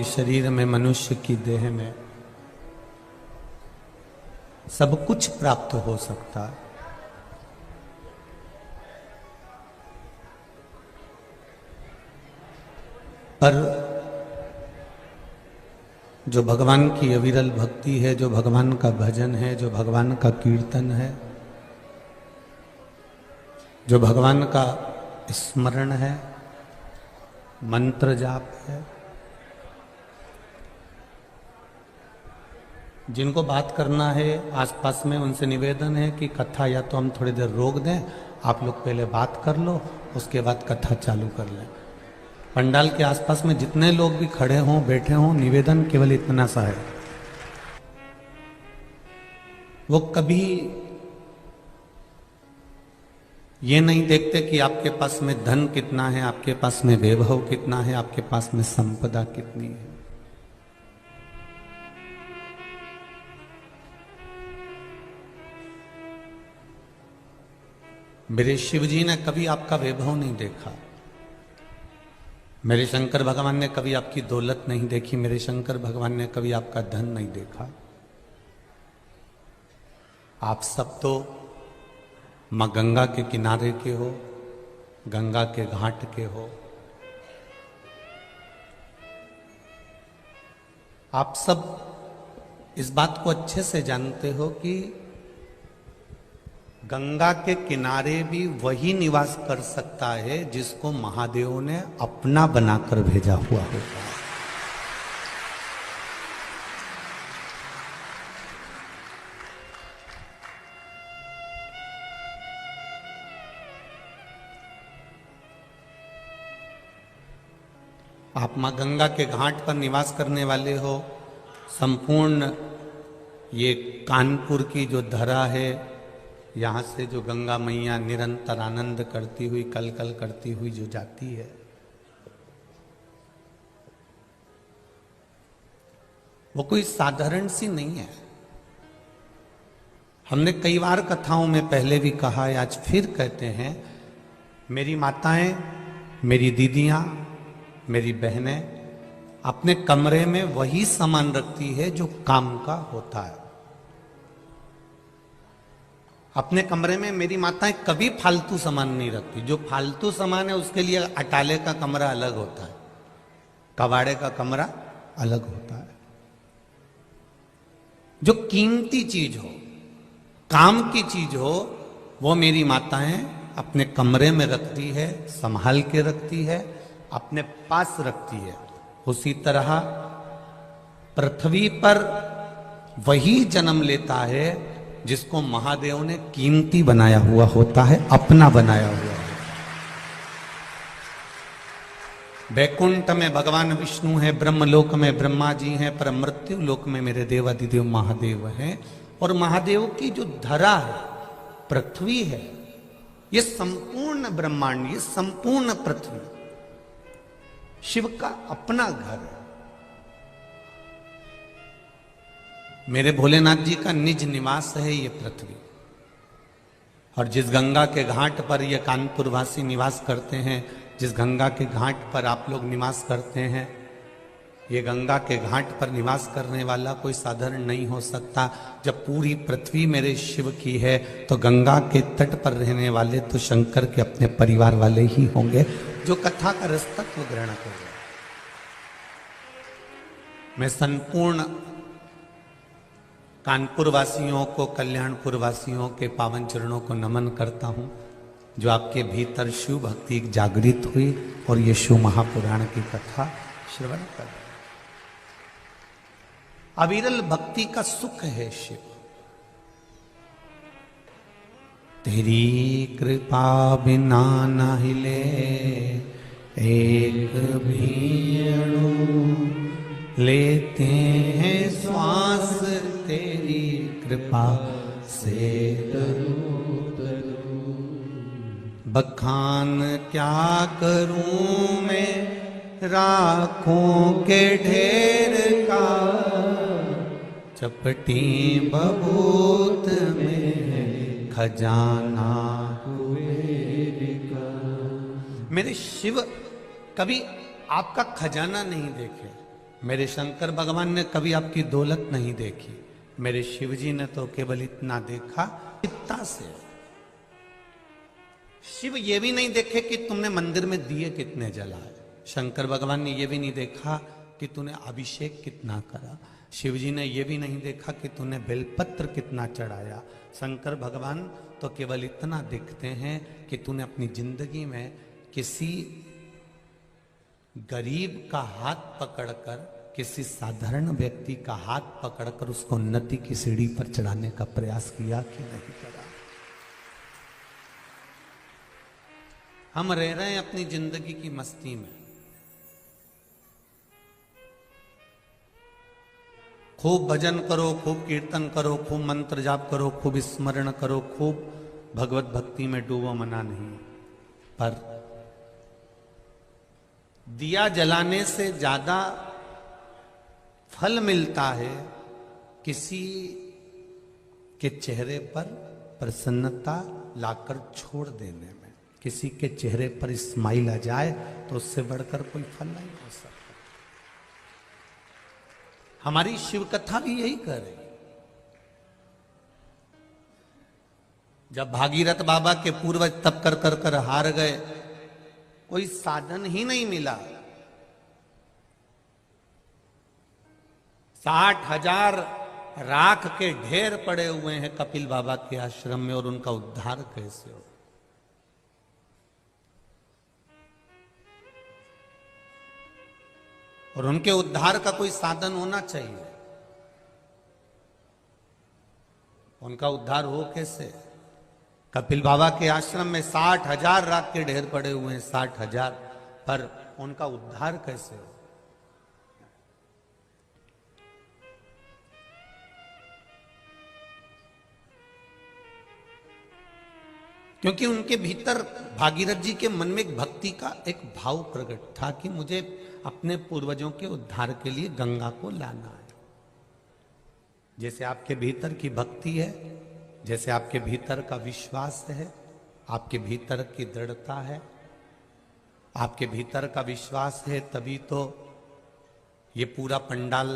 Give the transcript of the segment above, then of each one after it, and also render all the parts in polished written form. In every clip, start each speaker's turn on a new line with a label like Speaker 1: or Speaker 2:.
Speaker 1: शरीर में, मनुष्य की देह में सब कुछ प्राप्त हो सकता है, पर जो भगवान की अविरल भक्ति है, जो भगवान का भजन है, जो भगवान का कीर्तन है, जो भगवान का स्मरण है, मंत्र जाप है, जिनको बात करना है आसपास में, उनसे निवेदन है कि कथा या तो हम थोड़ी देर रोक दें, आप लोग पहले बात कर लो, उसके बाद कथा चालू कर लें। पंडाल के आसपास में जितने लोग भी खड़े हों, बैठे हों, निवेदन केवल इतना सा है, वो कभी ये नहीं देखते कि आपके पास में धन कितना है, आपके पास में वैभव कितना है, आपके पास में संपदा कितनी है। मेरे शिव जी ने कभी आपका वैभव नहीं देखा, मेरे शंकर भगवान ने कभी आपकी दौलत नहीं देखी, मेरे शंकर भगवान ने कभी आपका धन नहीं देखा। आप सब तो मां गंगा के किनारे के हो, गंगा के घाट के हो। आप सब इस बात को अच्छे से जानते हो कि गंगा के किनारे भी वही निवास कर सकता है जिसको महादेव ने अपना बनाकर भेजा हुआ होगा। आप मां गंगा के घाट पर निवास करने वाले हो। संपूर्ण ये कानपुर की जो धरा है, यहाँ से जो गंगा मैया निरंतर आनंद करती हुई, कल कल करती हुई जो जाती है, वो कोई साधारण सी नहीं है। हमने कई बार कथाओं में पहले भी कहा है, आज फिर कहते हैं, मेरी माताएं, मेरी दीदियां, मेरी बहनें अपने कमरे में वही सामान रखती है जो काम का होता है। अपने कमरे में मेरी माताएं कभी फालतू सामान नहीं रखती। जो फालतू सामान है उसके लिए अटाले का कमरा अलग होता है, कबाड़े का कमरा अलग होता है। जो कीमती चीज हो, काम की चीज हो, वो मेरी माताएं अपने कमरे में रखती है, संभाल के रखती है, अपने पास रखती है। उसी तरह पृथ्वी पर वही जन्म लेता है जिसको महादेव ने कीमती बनाया हुआ होता है, अपना बनाया हुआ है। वैकुंठ में भगवान विष्णु है, ब्रह्मलोक में ब्रह्मा जी हैं, पर मृत्यु लोक में मेरे देवादिदेव महादेव हैं। और महादेव की जो धरा है, पृथ्वी है, ये संपूर्ण ब्रह्मांड, ये संपूर्ण पृथ्वी शिव का अपना घर है। मेरे भोलेनाथ जी का निज निवास है ये पृथ्वी। और जिस गंगा के घाट पर ये कानपुर वासी निवास करते हैं, जिस गंगा के घाट पर आप लोग निवास करते हैं, ये गंगा के घाट पर निवास करने वाला कोई साधारण नहीं हो सकता। जब पूरी पृथ्वी मेरे शिव की है, तो गंगा के तट पर रहने वाले तो शंकर के अपने परिवार वाले ही होंगे, जो कथा का रसतत्व ग्रहण कर रहे। मैं संपूर्ण कानपुर वासियों को, कल्याणपुर वासियों के पावन चरणों को नमन करता हूं, जो आपके भीतर शिव भक्ति जागृत हुई और ये शिव महापुराण की कथा श्रवण कर। अविरल भक्ति का सुख है शिव। तेरी कृपा बिना न हिले एक भी अणु, लेते हैं श्वास तेरी कृपा से तरू तरू। बखान क्या करूं मैं राखों के ढेर का, चपटी बबूत में खजाना कुबेर का। मेरे शिव कभी आपका खजाना नहीं देखे, मेरे शंकर भगवान ने कभी आपकी दौलत नहीं देखी, मेरे शिव जी ने तो केवल इतना देखा चित्ता से। शिव ये भी नहीं देखे कि तुमने मंदिर में दिए कितने जलाए, शंकर भगवान ने ये भी नहीं देखा कि तूने अभिषेक कितना करा, शिव जी ने ये भी नहीं देखा कि तूने बेलपत्र कितना चढ़ाया। शंकर भगवान तो केवल इतना देखते हैं कि तूने अपनी जिंदगी में किसी गरीब का हाथ पकड़कर, किसी साधारण व्यक्ति का हाथ पकड़कर उसको उन्नति की सीढ़ी पर चढ़ाने का प्रयास किया कि नहीं करा। हम रह रहे हैं अपनी जिंदगी की मस्ती में, खूब भजन करो, खूब कीर्तन करो, खूब मंत्र जाप करो, खूब स्मरण करो, खूब भगवत भक्ति में डूबो, मना नहीं, पर दिया जलाने से ज्यादा फल मिलता है किसी के चेहरे पर प्रसन्नता लाकर छोड़ देने में। किसी के चेहरे पर स्माइल आ जाए तो उससे बढ़कर कोई फल नहीं हो सकता। हमारी शिव कथा भी यही कर रही। जब भागीरथ बाबा के पूर्वज तप कर कर कर हार गए, कोई साधन ही नहीं मिला, 60,000 राख के ढेर पड़े हुए हैं कपिल बाबा के आश्रम में, और उनका उद्धार कैसे हो? और उनके उद्धार का कोई साधन होना चाहिए। उनका उद्धार हो कैसे? कपिल बाबा के आश्रम में 60,000 राख के ढेर पड़े हुए हैं, 60,000, पर उनका उद्धार कैसे हो? क्योंकि उनके भीतर भागीरथ जी के मन में एक भक्ति का एक भाव प्रकट था कि मुझे अपने पूर्वजों के उद्धार के लिए गंगा को लाना है। जैसे आपके भीतर की भक्ति है, जैसे आपके भीतर का विश्वास है, आपके भीतर की दृढ़ता है, आपके भीतर का विश्वास है, तभी तो ये पूरा पंडाल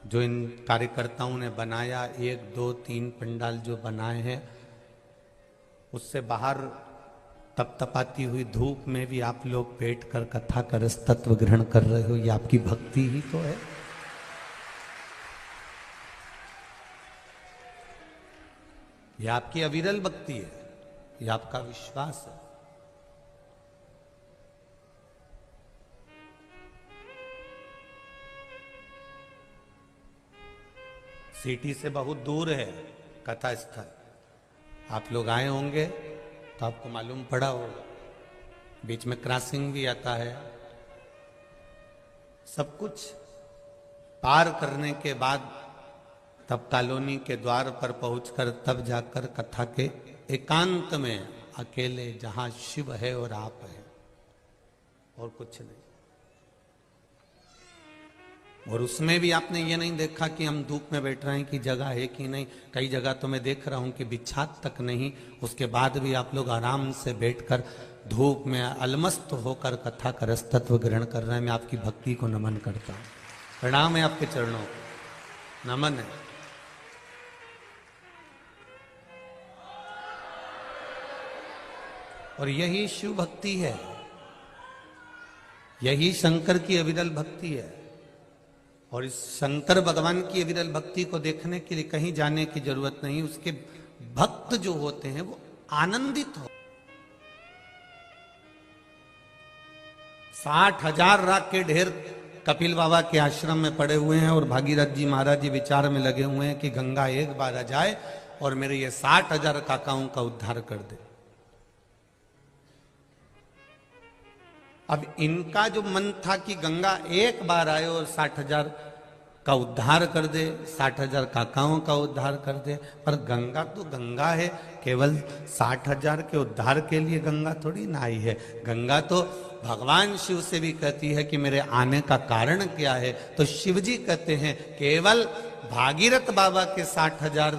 Speaker 1: जो इन कार्यकर्ताओं ने बनाया, 1 2 3 पंडाल जो बनाए हैं, उससे बाहर तपतपाती हुई धूप में भी आप लोग बैठकर कथा का रस तत्व ग्रहण कर रहे हो। ये आपकी भक्ति ही तो है। ये आपकी अविरल भक्ति है, ये आपका विश्वास है। सिटी से बहुत दूर है कथा स्थल। आप लोग आए होंगे तो आपको मालूम पड़ा होगा, बीच में क्रॉसिंग भी आता है। सब कुछ पार करने के बाद तब कॉलोनी के द्वार पर पहुंचकर तब जाकर कथा के एकांत में अकेले, जहां शिव है और आप हैं, और कुछ नहीं। और उसमें भी आपने ये नहीं देखा कि हम धूप में बैठ रहे हैं कि जगह है कि नहीं। कई जगह तो मैं देख रहा हूं कि बिछात तक नहीं, उसके बाद भी आप लोग आराम से बैठकर धूप में अलमस्त होकर कथा का रस तत्व ग्रहण कर रहे हैं। मैं आपकी भक्ति को नमन करता हूं, प्रणाम है आपके चरणों को, नमन है। और यही शिव भक्ति है, यही शंकर की अविरल भक्ति है। और इस शंकर भगवान की अविरल भक्ति को देखने के लिए कहीं जाने की जरूरत नहीं। उसके भक्त जो होते हैं वो आनंदित हो। 60,000 राख के ढेर कपिल बाबा के आश्रम में पड़े हुए हैं, और भागीरथ जी महाराज जी विचार में लगे हुए हैं कि गंगा एक बार आ जाए और मेरे ये 60,000 काकाओं का उद्धार कर दे। अब इनका जो मन था कि गंगा एक बार आए और 60,000 का उद्धार कर दे, 60,000 काकाओं का उद्धार कर दे, पर गंगा तो गंगा है, केवल 60,000 के उद्धार के लिए गंगा थोड़ी ना आई है। गंगा तो भगवान शिव से भी कहती है कि मेरे आने का कारण क्या है, तो शिव जी कहते हैं केवल भागीरथ बाबा के 60,000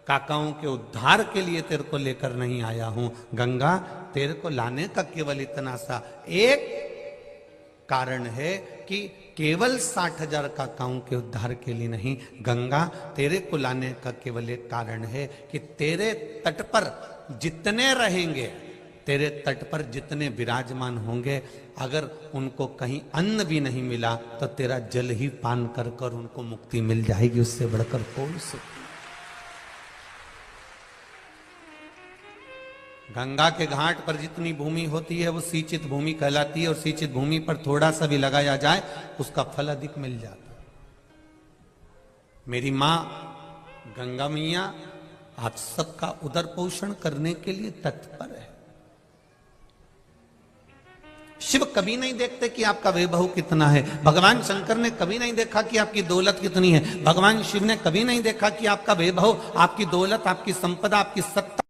Speaker 1: काकाओं के उद्धार के लिए तेरे को लेकर नहीं आया हूं। गंगा तेरे को लाने का केवल इतना सा एक कारण है कि केवल 60,000 का काऊ के उद्धार के लिए नहीं, गंगा तेरे को लाने का केवल एक कारण है कि तेरे तट पर जितने रहेंगे, तेरे तट पर जितने विराजमान होंगे, अगर उनको कहीं अन्न भी नहीं मिला तो तेरा जल ही पान कर कर उनको मुक्ति मिल जाएगी। उससे बढ़कर कौन सुख। गंगा के घाट पर जितनी भूमि होती है वो सिंचित भूमि कहलाती है, और सिंचित भूमि पर थोड़ा सा भी लगाया जाए उसका फल अधिक मिल जाता है। मेरी मां गंगा मैया आप सबका उदर पोषण करने के लिए तत्पर है। शिव कभी नहीं देखते कि आपका वैभव कितना है, भगवान शंकर ने कभी नहीं देखा कि आपकी दौलत कितनी है, भगवान शिव ने कभी नहीं देखा कि आपका वैभव, आपकी दौलत, आपकी संपदा, आपकी सत्ता